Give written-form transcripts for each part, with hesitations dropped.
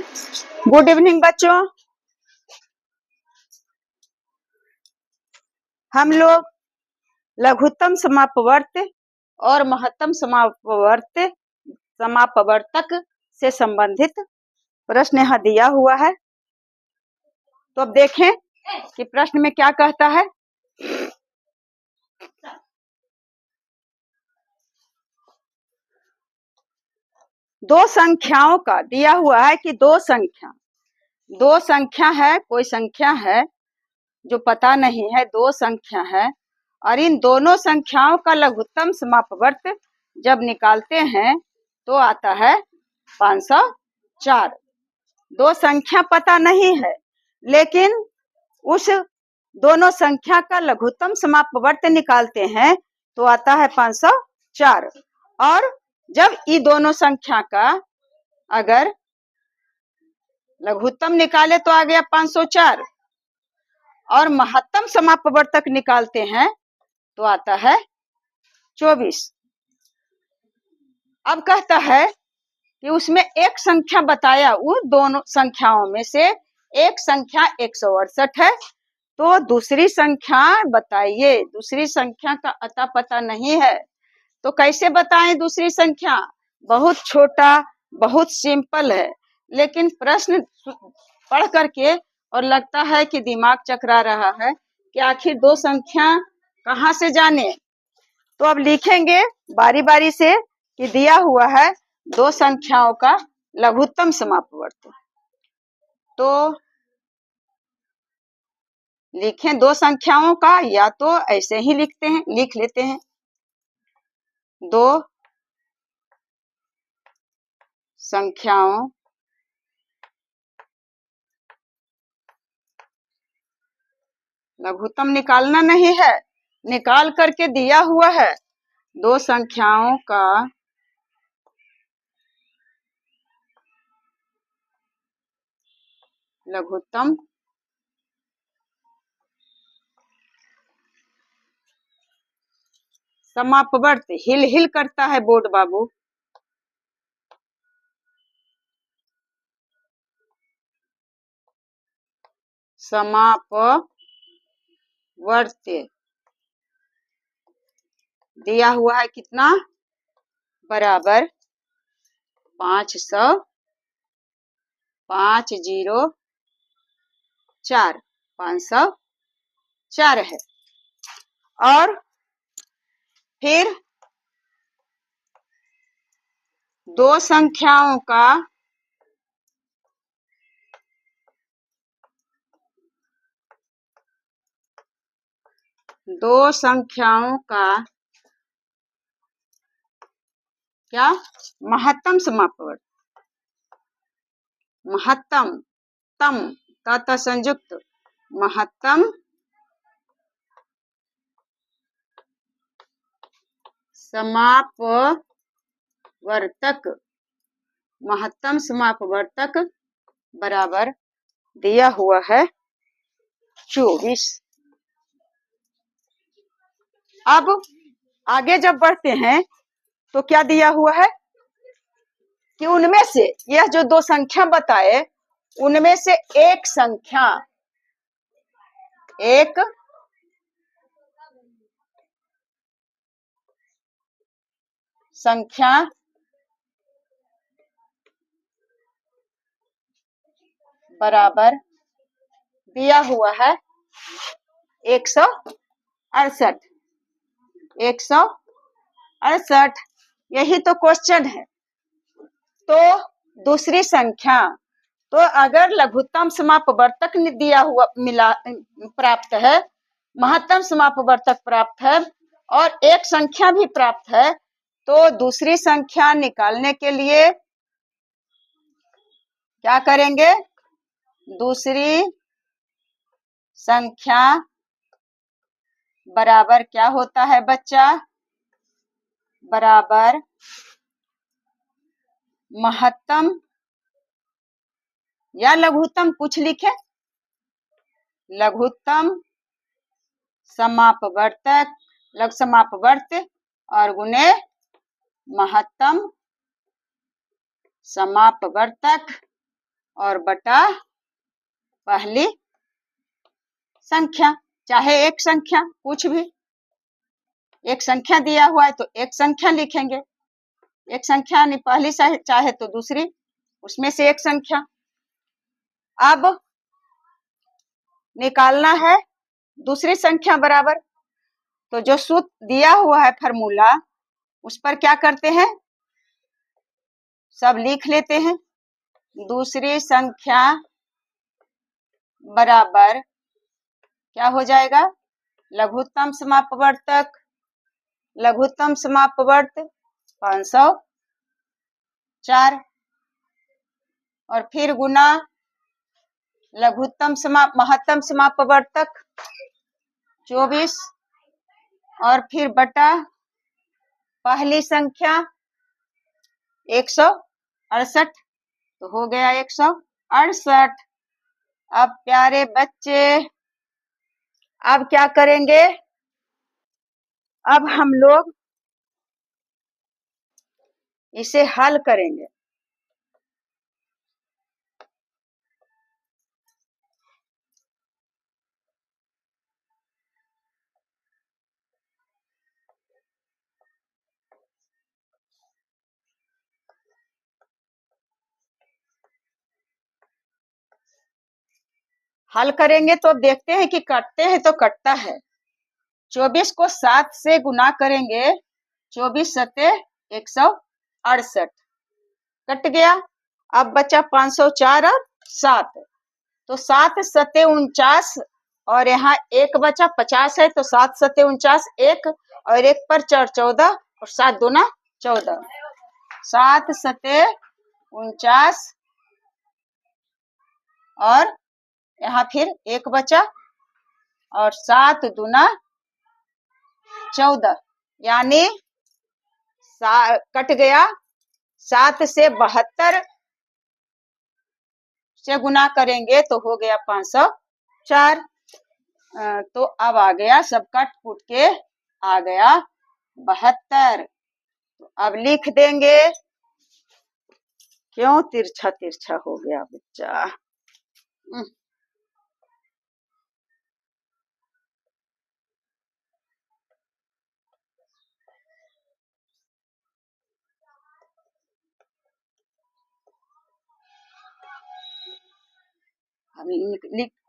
Good evening बच्चों। हम लोग लघुत्तम समापवर्त और महत्तम समापवर्तक से संबंधित प्रश्न यहाँ दिया हुआ है। तो अब देखें कि प्रश्न में क्या कहता है। दो संख्याओं का दिया हुआ है कि दो संख्या है, कोई संख्या है जो पता नहीं है, दो संख्या है और इन दोनों संख्याओं का लघुत्तम समापवर्त जब निकालते हैं तो आता है 504। दो संख्या पता नहीं है लेकिन उस दोनों संख्या का लघुत्तम समापवर्त निकालते हैं तो आता है 504। और जब ये दोनों संख्या का अगर लघुत्तम निकाले तो आ गया 504 और महत्तम समापवर्तक निकालते हैं तो आता है 24। अब कहता है कि उसमें एक संख्या बताया, उन दोनों संख्याओं में से एक संख्या 168 है, तो दूसरी संख्या बताइए। दूसरी संख्या का अता पता नहीं है तो कैसे बताएं दूसरी संख्या। बहुत छोटा, बहुत सिंपल है, लेकिन प्रश्न पढ़ करके और लगता है कि दिमाग चकरा रहा है कि आखिर दो संख्या कहाँ से जाने। तो अब लिखेंगे बारी बारी से कि दिया हुआ है दो संख्याओं का लघुत्तम समापवर्त। तो लिखें दो संख्याओं का, या तो ऐसे ही लिख लेते हैं दो संख्याओं लघुत्तम निकालना नहीं है, निकाल करके दिया हुआ है दो संख्याओं का लघुत्तम समापवर्त। हिल हिल करता है बोर्ड बाबू। समापवर्त दिया हुआ है कितना, बराबर 504 504 है। और फिर दो संख्याओं का क्या महत्तम समापवर्त। महत्तम तम तथा संयुक्त महत्तम समापवर्तक। महत्तम समापवर्तक बराबर दिया हुआ है 24। अब आगे जब बढ़ते हैं तो क्या दिया हुआ है कि उनमें से, यह जो दो संख्या बताए उनमें से एक संख्या बराबर दिया हुआ है 168। 168 यही तो क्वेश्चन है। तो दूसरी संख्या, तो अगर लघुत्तम समापवर्तक दिया हुआ प्राप्त है, महत्तम समापवर्तक प्राप्त है और एक संख्या भी प्राप्त है, तो दूसरी संख्या निकालने के लिए क्या करेंगे। दूसरी संख्या बराबर क्या होता है बच्चा, बराबर महत्तम या लघुत्तम, कुछ लिखे, लघुत्तम समापवर्तक, लघु समापवर्त और गुणे महत्तम समापवर्तक और बटा पहली संख्या, चाहे एक संख्या, कुछ भी। एक संख्या दिया हुआ है तो एक संख्या लिखेंगे, एक संख्या नहीं पहली चाहे तो दूसरी, उसमें से एक संख्या। अब निकालना है दूसरी संख्या बराबर, तो जो सूत्र दिया हुआ है फार्मूला उस पर क्या करते हैं, सब लिख लेते हैं। दूसरी संख्या बराबर क्या हो जाएगा, लघुत्तम समापवर्तक, लघुत्तम समापवर्त 504 और फिर गुना लघुत्तम महत्तम समापवर्तक 24 और फिर बटा पहली संख्या 168, तो हो गया 168। अब प्यारे बच्चे अब क्या करेंगे, अब हम लोग इसे हल करेंगे। हल करेंगे तो देखते हैं कि कटते हैं तो कटता है। 24 को 7 से गुना करेंगे, 24 सते 168, कट गया। अब बचा 504 और 7, तो 7 सते 49 और यहाँ एक बचा 50 है, तो 7 सते 49 एक और एक पर 4 14 और 7 दूना 14, 7 सते 49 और यहाँ फिर एक बचा और 7 दूना 14, यानी कट गया। 7 से 72 से गुना करेंगे तो हो गया 504। तो अब आ गया, सब कट कूट के आ गया 72। तो अब लिख देंगे, क्यों तिरछा तिरछा हो गया बच्चा।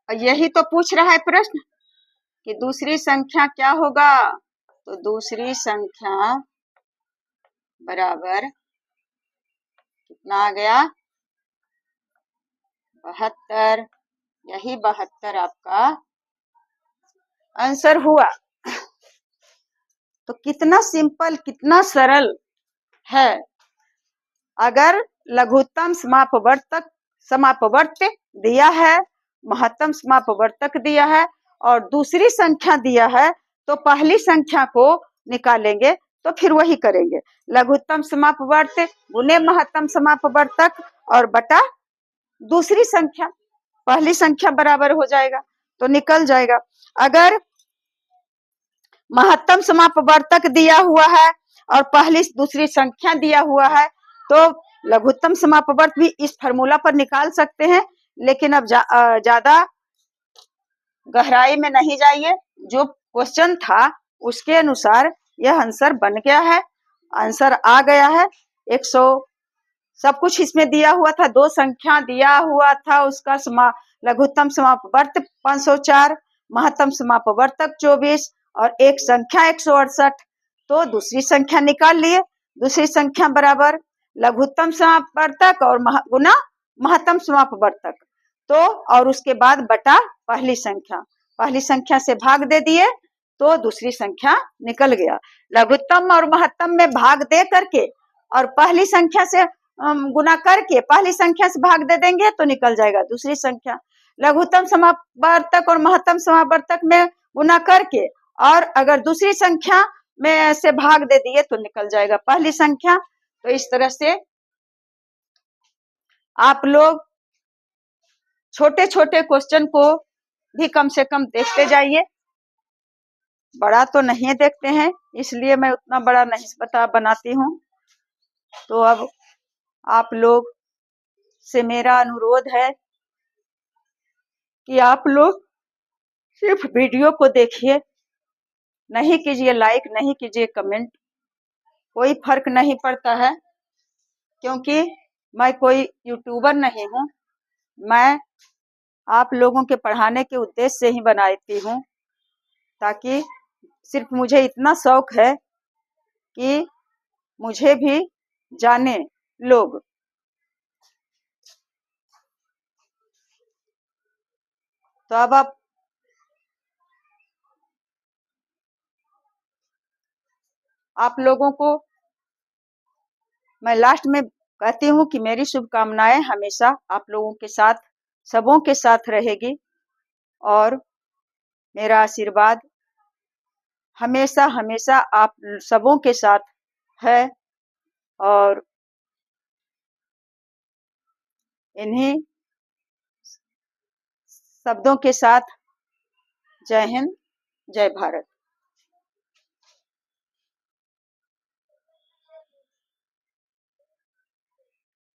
यही तो पूछ रहा है प्रश्न कि दूसरी संख्या क्या होगा, तो दूसरी संख्या बराबर कितना आ गया 72, यही 72 आपका आंसर हुआ। तो कितना सिंपल, कितना सरल है। अगर लघुत्तम समापवर्तक दिया है, महत्तम समापवर्तक दिया है और दूसरी संख्या दिया है, तो पहली संख्या को निकालेंगे, तो फिर वही करेंगे, लघुत्तम समापवर्तक गुने महत्तम समापवर्तक और बटा दूसरी संख्या, पहली संख्या बराबर हो जाएगा तो निकल जाएगा। अगर महत्तम समापवर्तक दिया हुआ है और पहली दूसरी संख्या दिया हुआ है, तो लघुत्तम समापवर्त भी इस फार्मूला पर निकाल सकते हैं, लेकिन अब ज्यादा गहराई में नहीं जाइए। जो क्वेश्चन था उसके अनुसार यह आंसर बन गया है, आंसर आ गया है 100। सब कुछ इसमें दिया हुआ था, दो संख्या दिया हुआ था, उसका लघुत्तम समापवर्त 504, महत्तम समापवर्तक 24 और एक संख्या 168। तो दूसरी संख्या निकाल लिए, दूसरी संख्या बराबर लघुत्तम समापवर्तक और गुना महत्तम समापवर्तक, तो और उसके बाद बटा पहली संख्या, पहली संख्या से भाग दे दिए तो दूसरी संख्या निकल गया। लघुत्तम और महत्तम में भाग दे करके और पहली संख्या से गुना करके पहली संख्या से भाग दे देंगे तो निकल जाएगा दूसरी संख्या। लघुत्तम समापवर्तक और महत्तम समापवर्तक में गुना करके और अगर दूसरी संख्या में से भाग दे दिए तो निकल जाएगा पहली संख्या। तो इस तरह से आप लोग छोटे छोटे क्वेश्चन को भी कम से कम देखते जाइए, बड़ा तो नहीं देखते हैं, इसलिए मैं उतना बड़ा नहीं बनाती हूँ। तो अब आप लोग से मेरा अनुरोध है कि आप लोग सिर्फ वीडियो को देखिए, नहीं कीजिए लाइक, नहीं कीजिए कमेंट, कोई फर्क नहीं पड़ता है, क्योंकि मैं कोई यूट्यूबर नहीं हूँ। मैं आप लोगों के पढ़ाने के उद्देश्य से ही बनाती हूँ, ताकि सिर्फ मुझे इतना शौक है कि मुझे भी जाने लोग। तो अब आप लोगों को मैं लास्ट में कहती हूँ कि मेरी शुभकामनाएं हमेशा आप लोगों के साथ, सबों के साथ रहेगी, और मेरा आशीर्वाद हमेशा हमेशा आप सबों के साथ है। और इन्हीं शब्दों के साथ जय हिंद, जय भारत।